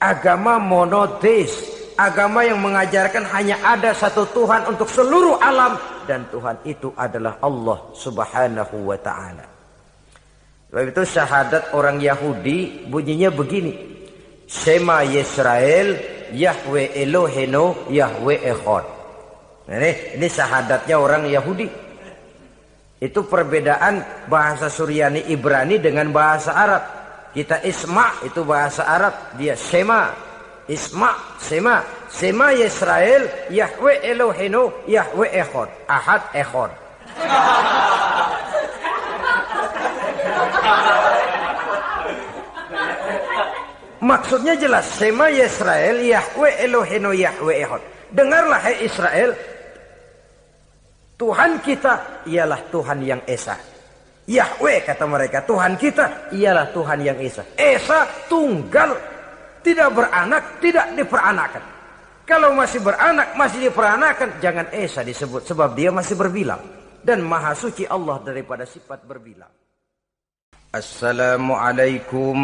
agama monoteis, agama yang mengajarkan hanya ada satu Tuhan untuk seluruh alam, dan Tuhan itu adalah Allah Subhanahu wa ta'ala. Sebab itu syahadat orang Yahudi bunyinya begini: Shema Yisrael Yahweh Elohenu Yahweh Echad. Ini syahadatnya orang Yahudi. Itu perbedaan bahasa Suryani Ibrani dengan bahasa Arab. Kita Isma itu bahasa Arab, dia Shema. Isma, Shema. Shema Yisrael Yahweh Elohenu Yahweh Echad. Ahad Echad. Maksudnya jelas, Shema Yisrael Yahweh Elohenu Yahweh Echad. Dengarlah hai Israel, Tuhan kita ialah Tuhan yang Esa. Yahweh kata mereka, Tuhan kita ialah Tuhan yang Esa. Esa tunggal, tidak beranak, tidak diperanakan. Kalau masih beranak, masih diperanakan, jangan Esa disebut, sebab dia masih berbilang. Dan maha suci Allah daripada sifat berbilang. Assalamualaikum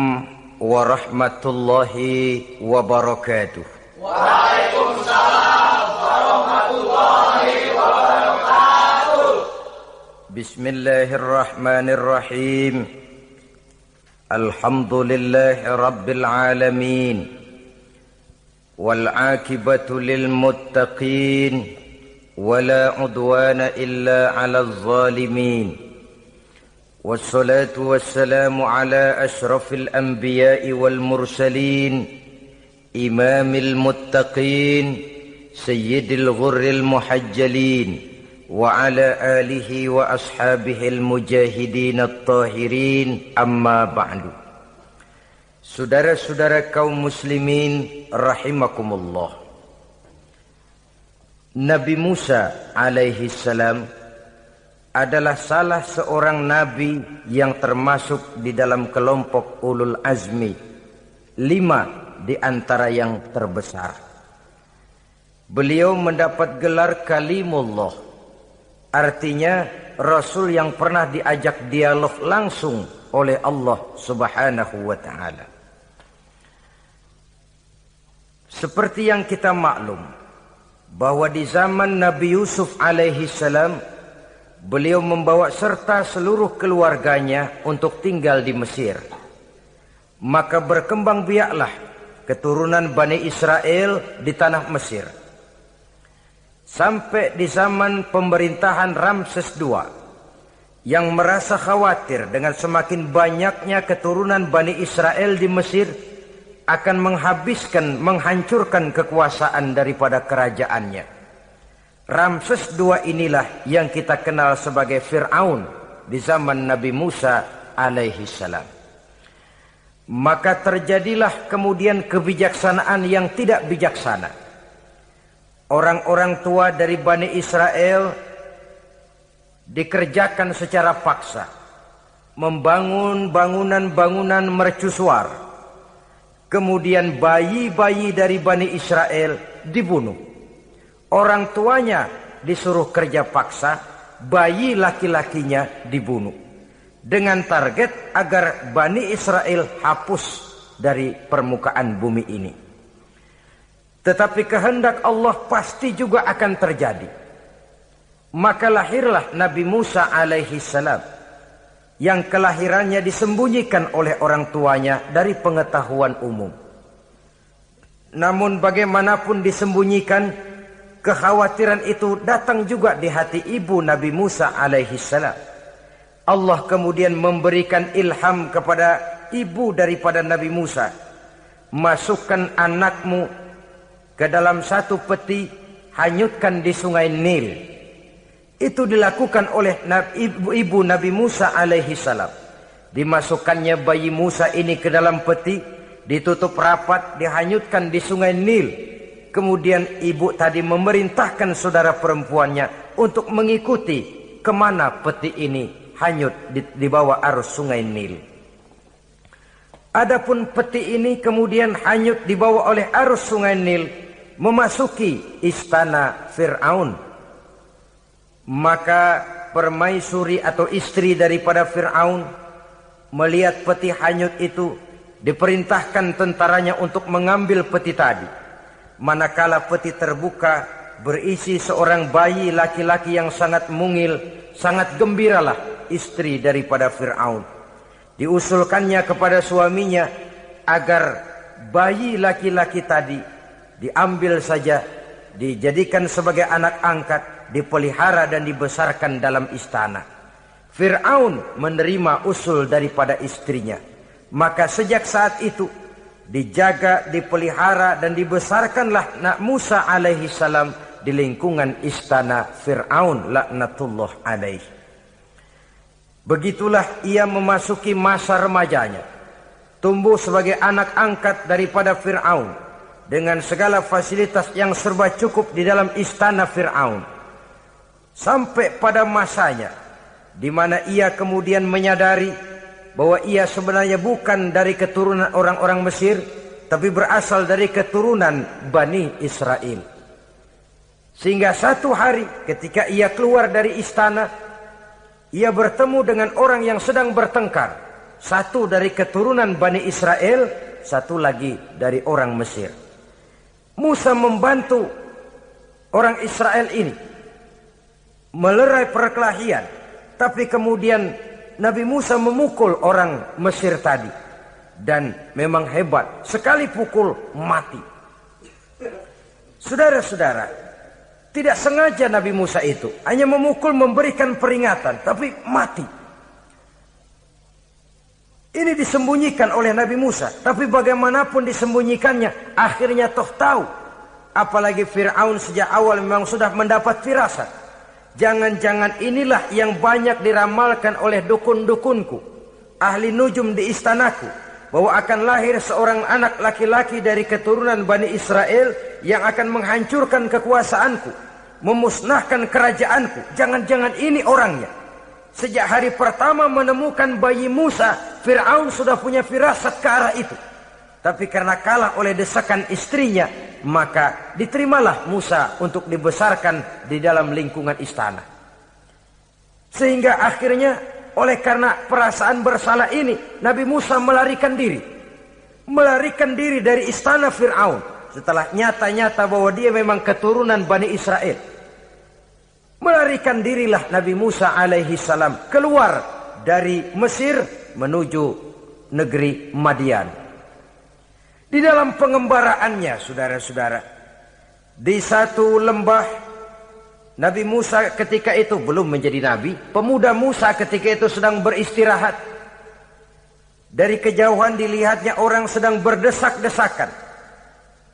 warahmatullahi wabarakatuh. Waalaikumsalam warahmatullahi wabarakatuh. Bismillahirrahmanirrahim. Alhamdulillahi rabbil alamin. Wal aqibatu lil muttaqin. Wala udwana illa 'alal zalimin. والصلاة والسلام على أشرف الأنبياء والمرسلين إمام المتقين سيد الغر المحجلين وعلى آله وأصحابه المجاهدين الطاهرين أما بعد. Saudara-saudara kaum muslimin rahimakumullah. Nabi Musa alaihi salam adalah salah seorang nabi yang termasuk di dalam kelompok ulul azmi, 5 di antara yang terbesar. Beliau mendapat gelar kalimullah, artinya rasul yang pernah diajak dialog langsung oleh Allah Subhanahu wa ta'ala. Seperti yang kita maklum bahwa di zaman Nabi Yusuf alaihi salam, beliau membawa serta seluruh keluarganya untuk tinggal di Mesir. Maka berkembang biaklah keturunan Bani Israel di tanah Mesir. Sampai di zaman pemerintahan Ramses II, yang merasa khawatir dengan semakin banyaknya keturunan Bani Israel di Mesir akan menghancurkan kekuasaan daripada kerajaannya. Ramses II inilah yang kita kenal sebagai Fir'aun di zaman Nabi Musa alaihi salam. Maka terjadilah kemudian kebijaksanaan yang tidak bijaksana. Orang-orang tua dari Bani Israel dikerjakan secara paksa, membangun bangunan-bangunan mercusuar. Kemudian bayi-bayi dari Bani Israel dibunuh. Orang tuanya disuruh kerja paksa, bayi laki-lakinya dibunuh. Dengan target agar Bani Israel hapus dari permukaan bumi ini. Tetapi kehendak Allah pasti juga akan terjadi. Maka lahirlah Nabi Musa alaihi salam, yang kelahirannya disembunyikan oleh orang tuanya dari pengetahuan umum. Namun bagaimanapun disembunyikan, kekhawatiran itu datang juga di hati ibu Nabi Musa alaihi salam. Allah kemudian memberikan ilham kepada ibu daripada Nabi Musa. Masukkan anakmu ke dalam satu peti, hanyutkan di sungai Nil. Itu dilakukan oleh ibu Nabi Musa alaihi salam. Dimasukkannya bayi Musa ini ke dalam peti, ditutup rapat, dihanyutkan di sungai Nil. Kemudian ibu tadi memerintahkan saudara perempuannya untuk mengikuti kemana peti ini hanyut di bawah arus sungai Nil. Adapun peti ini kemudian hanyut dibawa oleh arus sungai Nil memasuki istana Fir'aun. Maka permaisuri atau istri daripada Fir'aun melihat peti hanyut itu, Diperintahkan tentaranya untuk mengambil peti tadi. Manakala peti terbuka, berisi seorang bayi laki-laki yang sangat mungil, sangat gembiralah istri daripada Fir'aun. Diusulkannya kepada suaminya agar bayi laki-laki tadi diambil saja, dijadikan sebagai anak angkat, dipelihara dan dibesarkan dalam istana. Fir'aun menerima usul daripada istrinya. Maka sejak saat itu dijaga, dipelihara dan dibesarkanlah Nabi Musa alaihi salam di lingkungan istana Fir'aun laknatullah alaihi. Begitulah ia memasuki masa remajanya, tumbuh sebagai anak angkat daripada Fir'aun dengan segala fasilitas yang serba cukup di dalam istana Fir'aun. Sampai pada masanya di mana ia kemudian menyadari bahwa ia sebenarnya bukan dari keturunan orang-orang Mesir, tapi berasal dari keturunan Bani Israel. Sehingga satu hari ketika ia keluar dari istana, ia bertemu dengan orang yang sedang bertengkar. Satu dari keturunan Bani Israel, satu lagi dari orang Mesir. Musa membantu orang Israel ini melerai perkelahian, tapi kemudian Nabi Musa memukul orang Mesir tadi. Dan memang hebat, sekali pukul mati. Saudara-saudara, tidak sengaja Nabi Musa itu hanya memukul, memberikan peringatan, tapi mati. Ini disembunyikan oleh Nabi Musa, tapi bagaimanapun disembunyikannya, akhirnya toh tahu. Apalagi Fir'aun sejak awal memang sudah mendapat firasat. Jangan-jangan inilah yang banyak diramalkan oleh dukun-dukunku, ahli nujum di istanaku, bahwa akan lahir seorang anak laki-laki dari keturunan Bani Israel yang akan menghancurkan kekuasaanku, memusnahkan kerajaanku. Jangan-jangan ini orangnya. Sejak hari pertama menemukan bayi Musa, Fir'aun sudah punya firasat ke arah itu. Tapi karena kalah oleh desakan istrinya, maka diterimalah Musa untuk dibesarkan di dalam lingkungan istana. Sehingga akhirnya oleh karena perasaan bersalah ini, Nabi Musa melarikan diri. Melarikan diri dari istana Fir'aun setelah nyata-nyata bahwa dia memang keturunan Bani Israel. Melarikan dirilah Nabi Musa alaihi salam keluar dari Mesir menuju negeri Madian. Di dalam pengembaraannya, saudara-saudara, di satu lembah, Nabi Musa ketika itu belum menjadi nabi. Pemuda Musa ketika itu sedang beristirahat. Dari kejauhan dilihatnya orang sedang berdesak-desakan.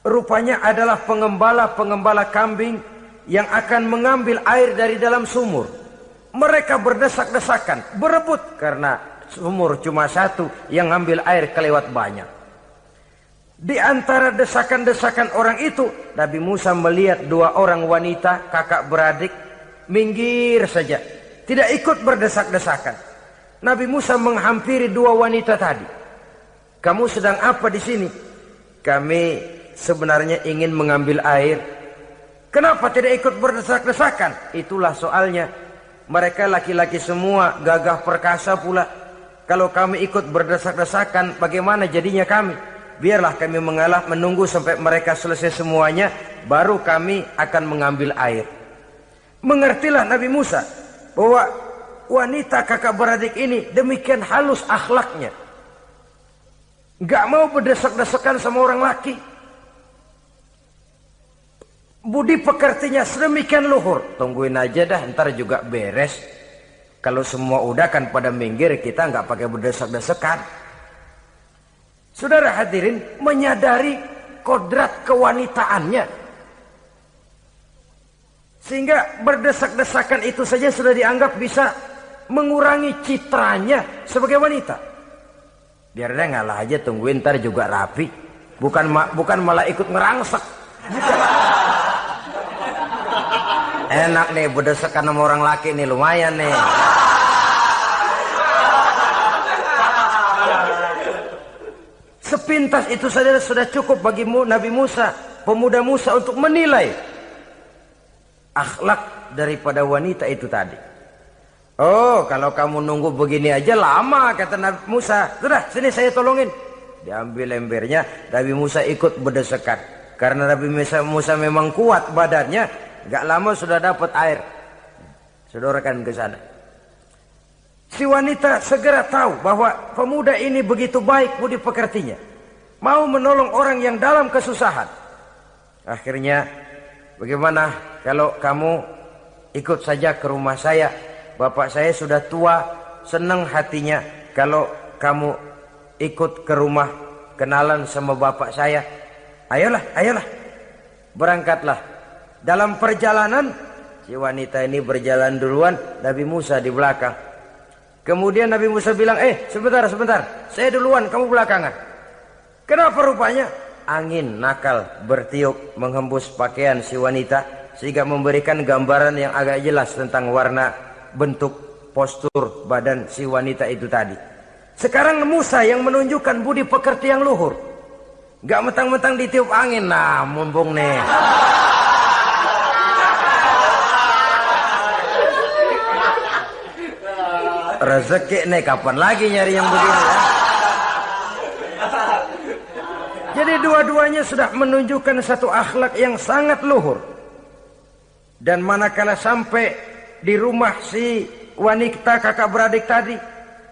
Rupanya adalah pengembala-pengembala kambing yang akan mengambil air dari dalam sumur. Mereka berdesak-desakan, berebut karena sumur cuma satu, yang ngambil air kelewat banyak. Di antara desakan-desakan orang itu, Nabi Musa melihat dua orang wanita kakak beradik minggir saja, tidak ikut berdesak-desakan. Nabi Musa menghampiri dua wanita tadi. Kamu sedang apa di sini? Kami sebenarnya ingin mengambil air. Kenapa tidak ikut berdesak-desakan? Itulah soalnya. Mereka laki-laki semua, gagah perkasa pula. Kalau kami ikut berdesak-desakan, bagaimana jadinya kami? Biarlah kami mengalah, menunggu sampai mereka selesai semuanya, baru kami akan mengambil air. Mengertilah Nabi Musa bahwa wanita kakak beradik ini demikian halus akhlaknya. Gak mau berdesak-desakan sama orang laki. Budi pekertinya sedemikian luhur. Tungguin aja dah, ntar juga beres. Kalau semua udah kan pada minggir, kita gak pakai berdesak-desakan. Saudara hadirin, menyadari kodrat kewanitaannya. Sehingga berdesak-desakan itu saja sudah dianggap bisa mengurangi citranya sebagai wanita. Biar dia ngalah aja, tungguin ntar juga rapi. Bukan malah ikut ngerangsek. Enak nih berdesakan sama orang laki nih, lumayan nih. Sepintas itu saja sudah cukup bagi Nabi Musa, pemuda Musa, untuk menilai akhlak daripada wanita itu tadi. Oh, kalau kamu nunggu begini aja lama, kata Nabi Musa. Sudah, sini saya tolongin. Diambil embernya, Nabi Musa ikut berdesakan. Karena Nabi Musa memang kuat badannya, gak lama sudah dapat air. Sodorkan ke sana. Si wanita segera tahu bahwa pemuda ini begitu baik budi pekertinya. Mau menolong orang yang dalam kesusahan. Akhirnya, bagaimana kalau kamu ikut saja ke rumah saya? Bapak saya sudah tua, senang hatinya kalau kamu ikut ke rumah kenalan sama bapak saya. Ayolah, ayolah. Berangkatlah. Dalam perjalanan, si wanita ini berjalan duluan, Nabi Musa di belakang. Kemudian Nabi Musa bilang, sebentar, saya duluan, kamu belakangan. Kenapa rupanya? Angin nakal bertiup menghembus pakaian si wanita, sehingga memberikan gambaran yang agak jelas tentang warna, bentuk, postur badan si wanita itu tadi. Sekarang Musa yang menunjukkan budi pekerti yang luhur. Gak mentang-mentang ditiup angin, nah mumpung nih. Rezeki nih, kapan lagi nyari yang begini ya? Jadi dua-duanya sudah menunjukkan satu akhlak yang sangat luhur. Dan manakala sampai di rumah si wanita kakak beradik tadi,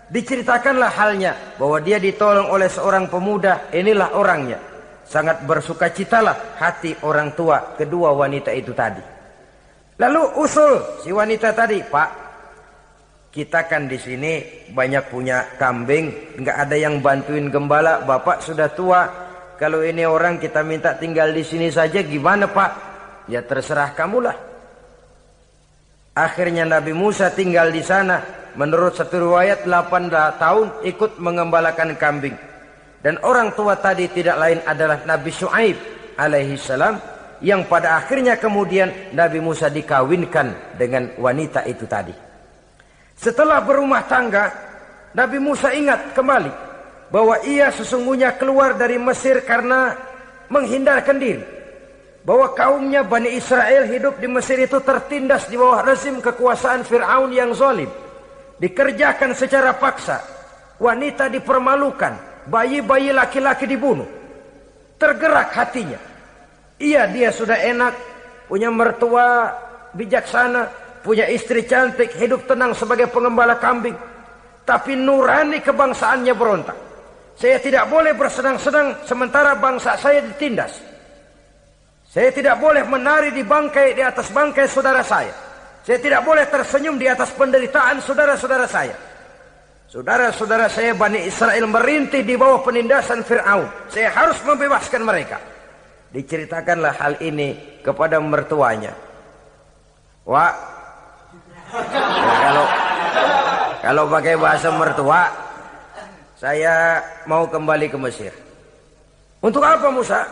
diceritakanlah halnya bahwa dia ditolong oleh seorang pemuda. Inilah orangnya. Sangat bersukacitalah hati orang tua kedua wanita itu tadi. Lalu usul si wanita tadi, Pak, kita kan di sini banyak punya kambing, nggak ada yang bantuin gembala. Bapak sudah tua. Kalau ini orang kita minta tinggal di sini saja, gimana Pak? Ya terserah kamulah. Akhirnya Nabi Musa tinggal di sana. Menurut satu riwayat 8 tahun ikut mengembalakan kambing. Dan orang tua tadi tidak lain adalah Nabi Syuaib alaihi salam, yang pada akhirnya kemudian Nabi Musa dikawinkan dengan wanita itu tadi. Setelah berumah tangga, Nabi Musa ingat kembali bahwa ia sesungguhnya keluar dari Mesir karena menghindarkan diri. Bahwa kaumnya Bani Israel hidup di Mesir itu tertindas di bawah rezim kekuasaan Fir'aun yang zalim. Dikerjakan secara paksa. Wanita dipermalukan. Bayi-bayi laki-laki dibunuh. Tergerak hatinya. Dia sudah enak. Punya mertua bijaksana. Punya istri cantik. Hidup tenang sebagai pengembala kambing. Tapi nurani kebangsaannya berontak. Saya tidak boleh bersenang-senang sementara bangsa saya ditindas. Saya tidak boleh menari di atas bangkai saudara saya. Saya tidak boleh tersenyum di atas penderitaan saudara-saudara saya. Saudara-saudara saya Bani Israel merintih di bawah penindasan Fir'aun. Saya harus membebaskan mereka. Diceritakanlah hal ini kepada mertuanya. Wah, ya kalau pakai bahasa mertua, saya mau kembali ke Mesir. Untuk apa Musa?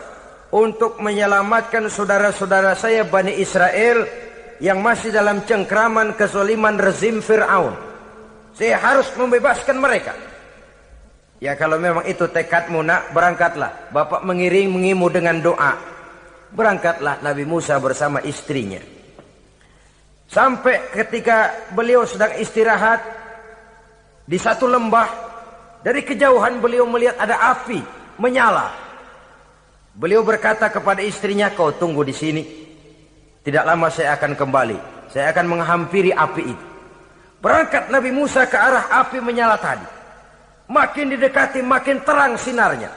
Untuk menyelamatkan saudara-saudara saya Bani Israel yang masih dalam cengkraman kezaliman rezim Fir'aun. Saya harus membebaskan mereka. Ya kalau memang itu tekadmu nak, berangkatlah. Bapak mengiringimu dengan doa. Berangkatlah Nabi Musa bersama istrinya. Sampai ketika beliau sedang istirahat di satu lembah, dari kejauhan beliau melihat ada api menyala. Beliau berkata kepada istrinya, kau tunggu di sini. Tidak lama saya akan kembali. Saya akan menghampiri api itu. Berangkat Nabi Musa ke arah api menyala tadi. Makin didekati makin terang sinarnya.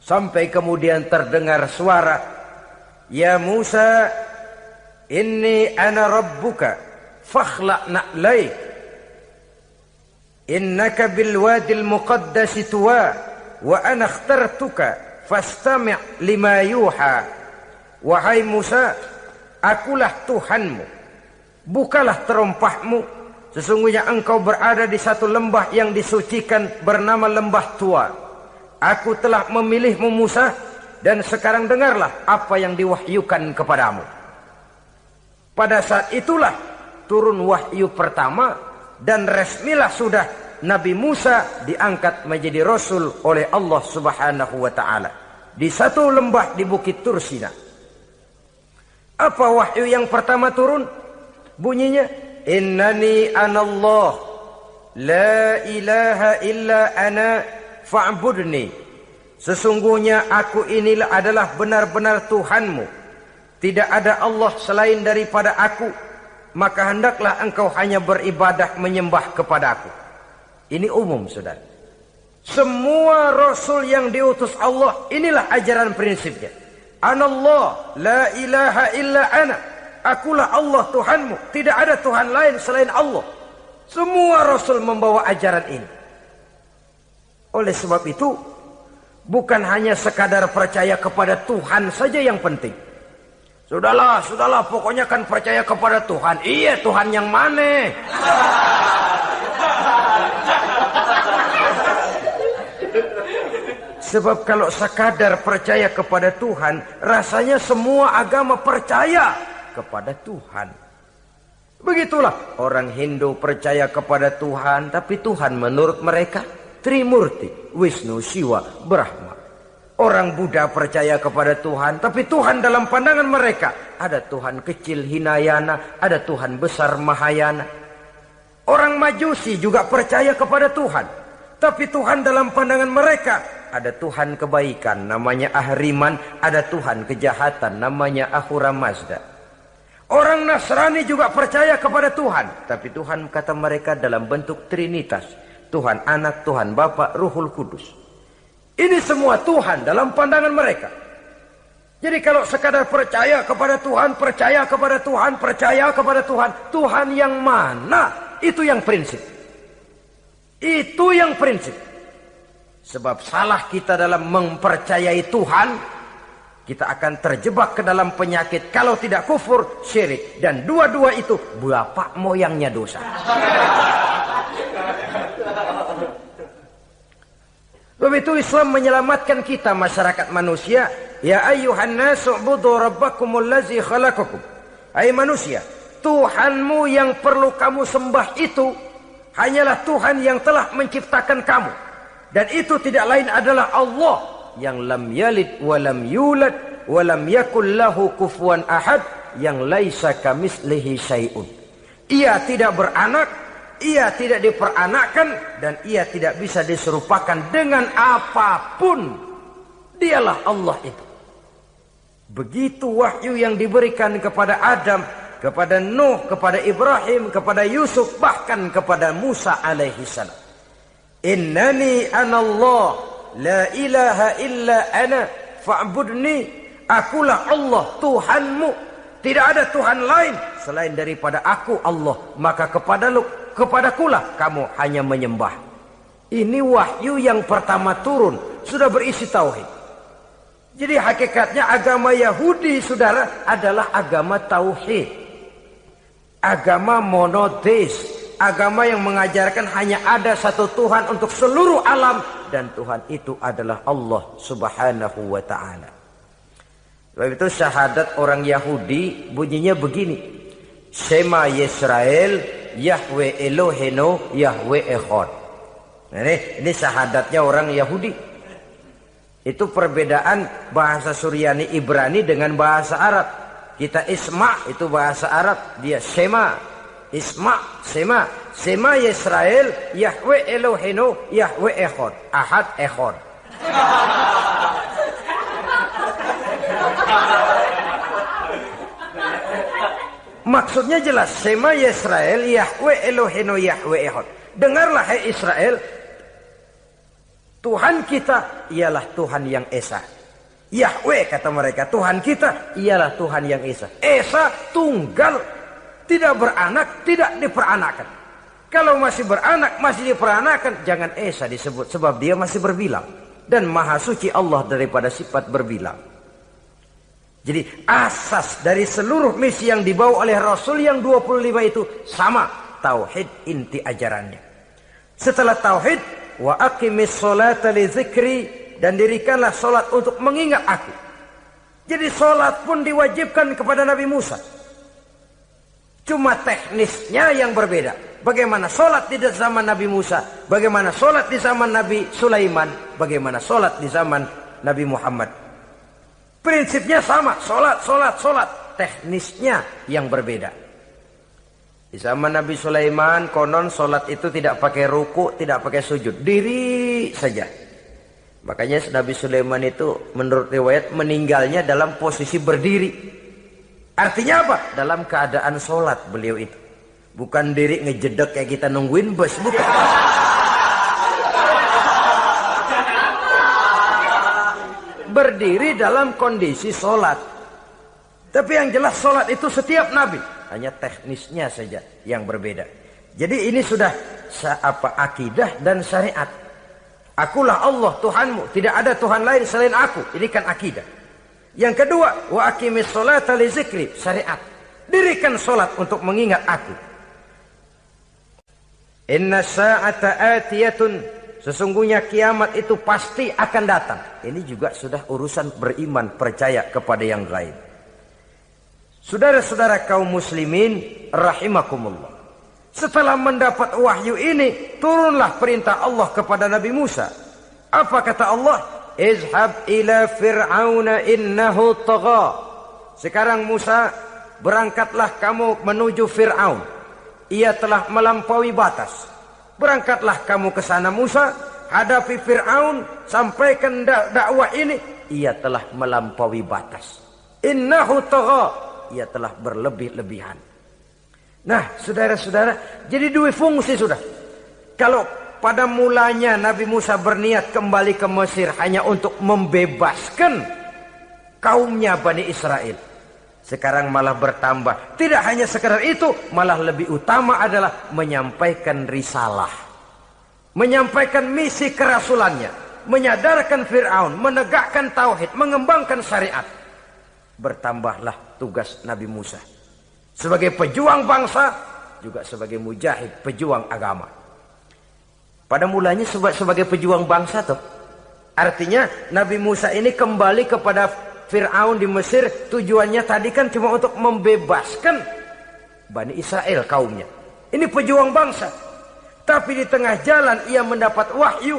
Sampai kemudian terdengar suara, ya Musa, inni ana rabbuka fakhla' na'laik. Innaka bilwadil muqaddasi tuwa wa ana akhtartuka fastami' lima yuha. Wahai Musa, akulah Tuhanmu. Bukalah terompahmu. Sesungguhnya engkau berada di satu lembah yang disucikan bernama lembah tua. Aku telah memilihmu Musa, dan sekarang dengarlah apa yang diwahyukan kepadamu. Pada saat itulah turun wahyu pertama, dan resmilah sudah Nabi Musa diangkat menjadi Rasul oleh Allah Subhanahu wa ta'ala. Di satu lembah di Bukit Tursina. Apa wahyu yang pertama turun? Bunyinya, innani anallah, la ilaha illa ana fa'budni. Sesungguhnya aku inilah adalah benar-benar Tuhanmu. Tidak ada Allah selain daripada aku. Maka hendaklah engkau hanya beribadah menyembah kepada aku. Ini umum, saudara. Semua Rasul yang diutus Allah, inilah ajaran prinsipnya. Anallah, la ilaha illa ana. Akulah Allah Tuhanmu. Tidak ada Tuhan lain selain Allah. Semua Rasul membawa ajaran ini. Oleh sebab itu, bukan hanya sekadar percaya kepada Tuhan saja yang penting. Sudahlah, pokoknya kan percaya kepada Tuhan. Iya, Tuhan yang mana? Sebab kalau sekadar percaya kepada Tuhan, rasanya semua agama percaya kepada Tuhan. Begitulah orang Hindu percaya kepada Tuhan, tapi Tuhan menurut mereka Trimurti, Wisnu, Siwa, Brahma. Orang Buddha percaya kepada Tuhan, tapi Tuhan dalam pandangan mereka ada Tuhan kecil Hinayana, ada Tuhan besar Mahayana. Orang Majusi juga percaya kepada Tuhan, tapi Tuhan dalam pandangan mereka ada Tuhan kebaikan namanya Ahriman, ada Tuhan kejahatan namanya Ahura Mazda. Orang Nasrani juga percaya kepada Tuhan, tapi Tuhan kata mereka dalam bentuk Trinitas. Tuhan Anak, Tuhan Bapa, Ruhul Kudus. Ini semua Tuhan dalam pandangan mereka. Jadi kalau sekadar percaya kepada Tuhan, percaya kepada Tuhan, percaya kepada Tuhan, Tuhan yang mana? Itu yang prinsip. Itu yang prinsip. Sebab salah kita dalam mempercayai Tuhan, kita akan terjebak ke dalam penyakit. Kalau tidak kufur, syirik. Dan dua-dua itu bapak moyangnya dosa. Sebab itu Islam menyelamatkan kita masyarakat manusia. Ya ayyuhan nasu ubudu rabbakumul ladzi khalaqakum. Hai manusia, Tuhanmu yang perlu kamu sembah itu hanyalah Tuhan yang telah menciptakan kamu. Dan itu tidak lain adalah Allah yang lam yalid wa lam yulad wa lam yakul lahu kufuwan ahad, yang laisa kamislihi syai'un. Ia tidak beranak, ia tidak diperanakkan, dan ia tidak bisa diserupakan dengan apapun. Dialah Allah itu. Begitu wahyu yang diberikan kepada Adam, kepada Nuh, kepada Ibrahim, kepada Yusuf, bahkan kepada Musa alaihi salam. Innani anallah, la ilaha illa ana, fa'budni. Akulah Allah, Tuhanmu. Tidak ada Tuhan lain selain daripada aku Allah. Maka kepadakulah kamu hanya menyembah. Ini wahyu yang pertama turun, sudah berisi tauhid. Jadi hakikatnya agama Yahudi, saudara, adalah agama tauhid. Agama monoteis. Agama yang mengajarkan hanya ada satu Tuhan untuk seluruh alam. Dan Tuhan itu adalah Allah subhanahu wa ta'ala. Sebab itu syahadat orang Yahudi bunyinya begini. Shema Yisrael, Yahweh Elohenu, Yahweh Echad. Ini syahadatnya orang Yahudi. Itu perbedaan bahasa Suryani Ibrani dengan bahasa Arab. Kita Isma itu bahasa Arab, dia Shema. Isma, Sema. Sema Yisrael, Yahweh Elohenu, Yahweh Echad. Ahad Echad. Maksudnya jelas. Sema Yisrael, Yahweh Elohenu, Yahweh Echad. Dengarlah hai Israel, Tuhan kita ialah Tuhan yang Esa. Yahweh kata mereka, Tuhan kita ialah Tuhan yang Esa. Esa tunggal. Tidak beranak, tidak diperanakkan. Kalau masih beranak, masih diperanakkan, jangan Esa disebut. Sebab dia masih berbilang. Dan maha suci Allah daripada sifat berbilang. Jadi asas dari seluruh misi yang dibawa oleh Rasul yang 25 itu sama. Tauhid inti ajarannya. Setelah tauhid, wa aqimis sholata li zikri, dan dirikanlah solat untuk mengingat aku. Jadi solat pun diwajibkan kepada Nabi Musa. Cuma teknisnya yang berbeda. Bagaimana solat di zaman Nabi Musa, bagaimana solat di zaman Nabi Sulaiman, bagaimana solat di zaman Nabi Muhammad. Prinsipnya sama, solat. Teknisnya yang berbeda. Di zaman Nabi Sulaiman, konon solat itu tidak pakai ruku, tidak pakai sujud, diri saja. Makanya Nabi Sulaiman itu menurut riwayat meninggalnya dalam posisi berdiri. Artinya apa? Dalam keadaan sholat beliau itu. Bukan diri ngejedek kayak kita nungguin bus, bukan. Berdiri dalam kondisi sholat. Tapi yang jelas sholat itu setiap Nabi. Hanya teknisnya saja yang berbeda. Jadi ini sudah akidah dan syariat. Akulah Allah Tuhanmu. Tidak ada Tuhan lain selain aku. Ini kan akidah. Yang kedua, wa aqimis sholata li zikri, syariat. Dirikan sholat untuk mengingat aku. Inna sa'ata atiyatun, sesungguhnya kiamat itu pasti akan datang. Ini juga sudah urusan beriman, percaya kepada yang gaib. Saudara-saudara kaum muslimin rahimakumullah. Setelah mendapat wahyu ini, turunlah perintah Allah kepada Nabi Musa. Apa kata Allah? Izhab ila fir'auna innahu tagha. Sekarang Musa, berangkatlah kamu menuju Fir'aun. Ia telah melampaui batas. Berangkatlah kamu ke sana Musa, hadapi Fir'aun, sampaikan dakwah ini. Ia telah melampaui batas. Innahu tagha. Ia telah berlebih-lebihan. Nah, saudara-saudara, jadi dua fungsi sudah. Kalau pada mulanya Nabi Musa berniat kembali ke Mesir hanya untuk membebaskan kaumnya Bani Israel. Sekarang malah bertambah. Tidak hanya sekedar itu, malah lebih utama adalah menyampaikan risalah. Menyampaikan misi kerasulannya. Menyadarkan Fir'aun, menegakkan tauhid, mengembangkan syariat. Bertambahlah tugas Nabi Musa. Sebagai pejuang bangsa, juga sebagai mujahid, pejuang agama. Pada mulanya sebagai pejuang bangsa tuh. Artinya Nabi Musa ini kembali kepada Fir'aun di Mesir, tujuannya tadi kan cuma untuk membebaskan Bani Israel kaumnya. Ini pejuang bangsa. Tapi di tengah jalan ia mendapat wahyu.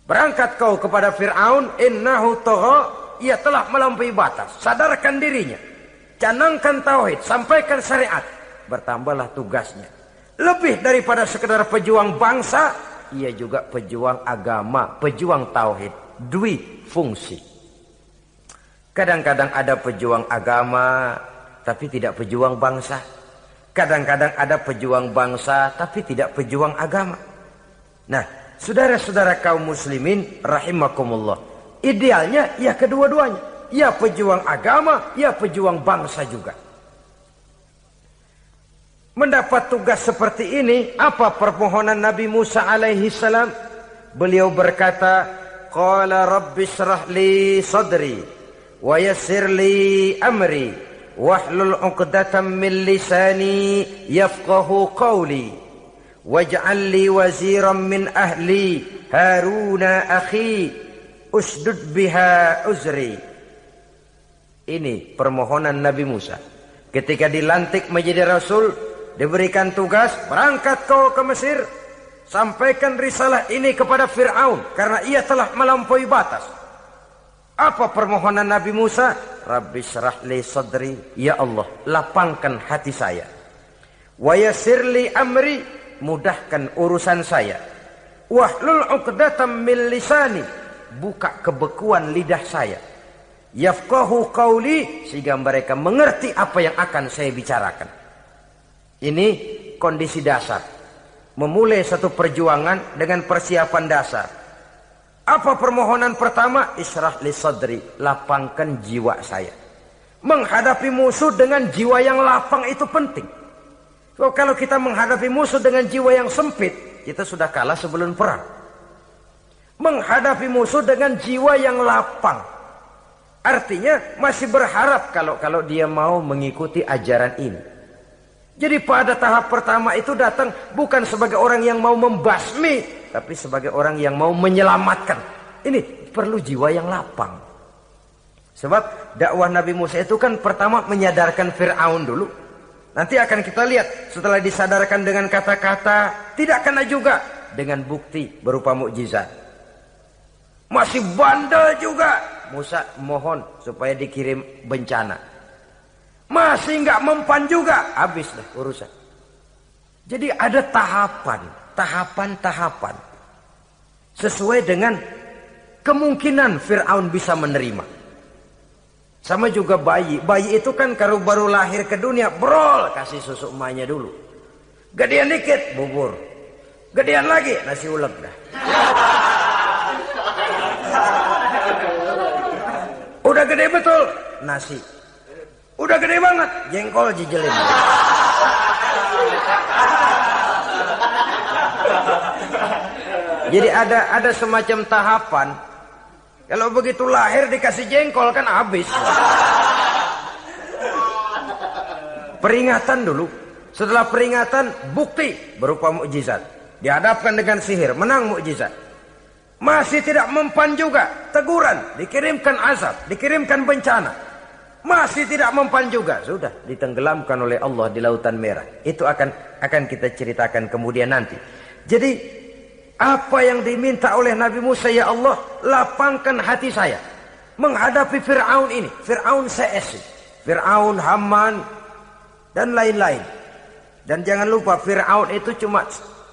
Berangkat kau kepada Fir'aun, innahu tagha, ia telah melampaui batas. Sadarkan dirinya. Canangkan tauhid, sampaikan syariat. Bertambahlah tugasnya. Lebih daripada sekedar pejuang bangsa, ia juga pejuang agama, pejuang tauhid. Dwi fungsi. Kadang-kadang ada pejuang agama, tapi tidak pejuang bangsa. Kadang-kadang ada pejuang bangsa, tapi tidak pejuang agama. Nah, saudara-saudara kaum muslimin, rahimakumullah. Idealnya, ya kedua-duanya. Ya pejuang agama, ya pejuang bangsa juga. Mendapat tugas seperti ini, apa permohonan Nabi Musa alaihi salam? Beliau berkata, Qala rabbi syrah li sadri, wa yassir li amri, wahlul 'uqdatam min lisani yafqahu qawli, waj'al li waziran min ahli Haruna akhi usdud biha uzri. Ini permohonan Nabi Musa. Ketika dilantik menjadi Rasul, diberikan tugas, berangkat kau ke Mesir, sampaikan risalah ini kepada Fir'aun, karena ia telah melampaui batas. Apa permohonan Nabi Musa? Rabbi syrah li sadri, ya Allah, lapangkan hati saya. Wa yassir li amri, mudahkan urusan saya. Wahlul 'uqdatam min lisani, buka kebekuan lidah saya. Yafqahu qawli, sehingga mereka mengerti apa yang akan saya bicarakan. Ini kondisi dasar. Memulai satu perjuangan dengan persiapan dasar. Apa permohonan pertama? Isyrah li sadri, lapangkan jiwa saya. Menghadapi musuh dengan jiwa yang lapang itu penting. So, kalau kita menghadapi musuh dengan jiwa yang sempit, kita sudah kalah sebelum perang. Menghadapi musuh dengan jiwa yang lapang, artinya masih berharap kalau dia mau mengikuti ajaran ini. Jadi pada tahap pertama itu datang bukan sebagai orang yang mau membasmi, tapi sebagai orang yang mau menyelamatkan. Ini perlu jiwa yang lapang. Sebab dakwah Nabi Musa itu kan pertama menyadarkan Fir'aun dulu. Nanti akan kita lihat setelah disadarkan dengan kata-kata, tidak kena juga dengan bukti berupa mukjizat. Masih bandel juga. Musa mohon supaya dikirim bencana. Masih nggak mempan juga, habis deh urusan. Jadi ada tahapan sesuai dengan kemungkinan Fir'aun bisa menerima. Sama juga bayi. Bayi itu kan kalau baru lahir ke dunia, brol, kasih susu emaknya dulu. Gedean dikit, bubur. Gedean lagi, nasi uleg dah. Udah gede betul, nasi. Udah gede banget, jengkol jijelin. Jadi ada semacam tahapan. Kalau begitu lahir dikasih jengkol kan habis. Peringatan dulu. Setelah peringatan, bukti berupa mukjizat. Dihadapkan dengan sihir, menang mukjizat. Masih tidak mempan juga, teguran, dikirimkan azab, dikirimkan bencana. Masih tidak mempan juga, sudah ditenggelamkan oleh Allah di Lautan Merah. Itu akan kita ceritakan kemudian nanti. Jadi apa yang diminta oleh Nabi Musa, ya Allah, lapangkan hati saya menghadapi Fir'aun ini. Fir'aun CS, Fir'aun, Haman, dan lain-lain. Dan jangan lupa Fir'aun itu cuma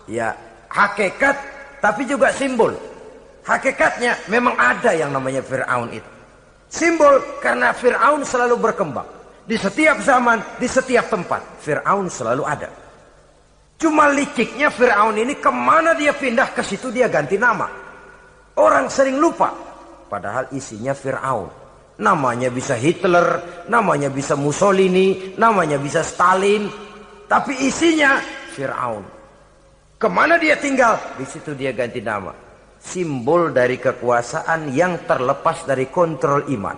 ya hakikat, tapi juga simbol. Hakikatnya memang ada yang namanya Fir'aun itu. Simbol karena Fir'aun selalu berkembang. Di setiap zaman, di setiap tempat, Fir'aun selalu ada. Cuma liciknya Fir'aun ini kemana dia pindah, ke situ dia ganti nama. Orang sering lupa. Padahal isinya Fir'aun. Namanya bisa Hitler, namanya bisa Mussolini, namanya bisa Stalin. Tapi isinya Fir'aun. Kemana dia tinggal, di situ dia ganti nama. Simbol dari kekuasaan yang terlepas dari kontrol iman.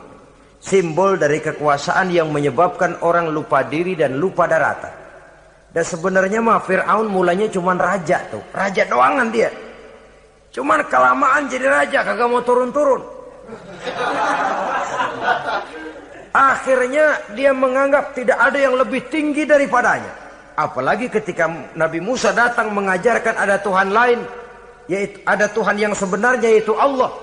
Simbol dari kekuasaan yang menyebabkan orang lupa diri dan lupa daratan. Dan sebenarnya mah Fir'aun mulanya cuma raja tuh. Raja doangan dia. Cuman kelamaan jadi raja, kagak mau turun-turun. Akhirnya dia menganggap tidak ada yang lebih tinggi daripadanya. Apalagi ketika Nabi Musa datang mengajarkan ada Tuhan lain, yaitu ada Tuhan yang sebenarnya, yaitu Allah.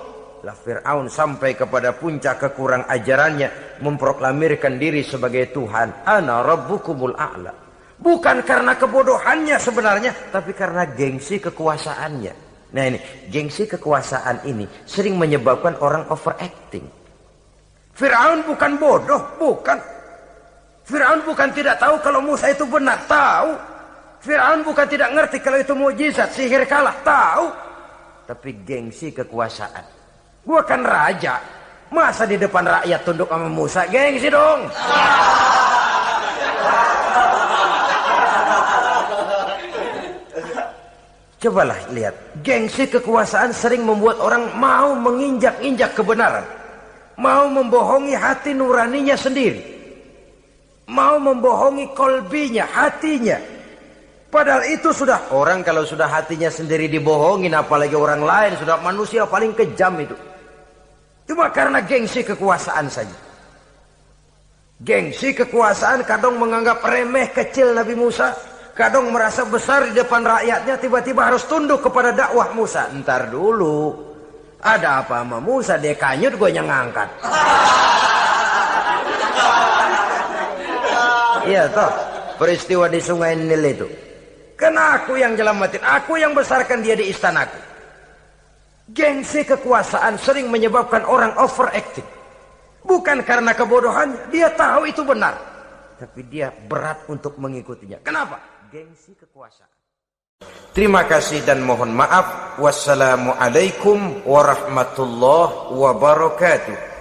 Lah Fir'aun sampai kepada puncak kekurang ajarannya, memproklamirkan diri sebagai Tuhan. Ana rabbukumul a'la. Bukan karena kebodohannya sebenarnya, tapi karena gengsi kekuasaannya. Nah ini, gengsi kekuasaan ini sering menyebabkan orang overacting. Fir'aun bukan bodoh, bukan. Fir'aun bukan tidak tahu kalau Musa itu benar, tahu. Fir'aun bukan tidak ngerti kalau itu mukjizat, sihir kalah, tahu. Tapi gengsi kekuasaan. Gua kan raja, masa di depan rakyat tunduk sama Musa? Gengsi dong. Cobalah lihat, gengsi kekuasaan sering membuat orang mau menginjak-injak kebenaran. Mau membohongi hati nuraninya sendiri. Mau membohongi kolbinya, hatinya. Padahal itu sudah, orang kalau sudah hatinya sendiri dibohongin, apalagi orang lain, sudah manusia paling kejam itu. Cuma karena gengsi kekuasaan saja. Gengsi kekuasaan kadang menganggap remeh kecil Nabi Musa. Kadang merasa besar di depan rakyatnya, tiba-tiba harus tunduk kepada dakwah Musa. Ntar dulu, ada apa sama Musa? Dia kanyut, gue yang ngangkat. Iya toh, peristiwa di Sungai Nil itu. Karena aku yang nyelamatin, aku yang besarkan dia di istanaku. Gengsi kekuasaan sering menyebabkan orang overacting. Bukan karena kebodohannya, dia tahu itu benar. Tapi dia berat untuk mengikutinya. Kenapa? Gengsi kekuasaan. Terima kasih dan mohon maaf. Wassalamualaikum warahmatullahi wabarakatuh.